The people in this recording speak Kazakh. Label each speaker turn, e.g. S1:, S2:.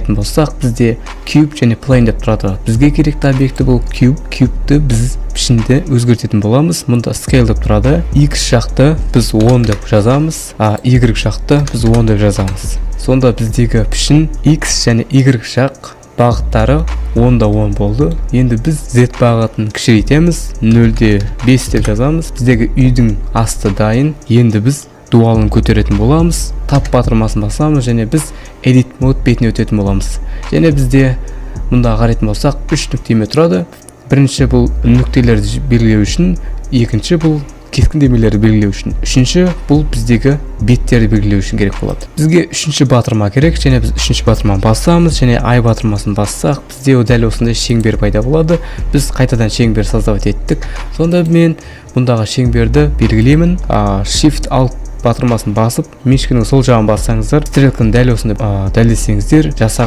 S1: қарайтын болсақ, бізде cube және plane деп тұрады. Бізге керекті объекті бұл cube-ті біз пішінді өзгертетін боламыз. Мұнда scale деп тұрады. X жақты біз 10 деп жазамыз, Y жақты біз 10 деп жазамыз. Сонда біздегі пішін X және Y жақ бағыттары 10-да 10 болды. Енді біз Z бағытын кішірейтеміз, 0-де 5 деп жазамыз. Біздегі үйдің асты дайын. Енді біз дуалын көтеретін боламыз. Тап батырмасын басамыз және біз edit mode бетіне өтетін боламыз. Және бізде мұнда қарайтын болсақ 3 нүктеме тұрады. Бірінші бұл нүктелерді белгілеу үшін, екінші бұл кескіндемелерді белгілеу үшін, үшінші бұл біздегі беттерді белгілеу үшін керек болады. Бізге үшінші батырма керек, және біз үшінші батырманы басамыз, және I батырмасын бассақ, бізде дәл осындай шеңбер пайда болады. Біз қайтадан шеңбер создавать еттік. Сонда мен бұндағы шеңберді белгілеймін. Shift Alt батырмасын басып, мишканың сол жағын бассаңыздар, стрелканы дәл осындай дәлдесеңіздер, жасаған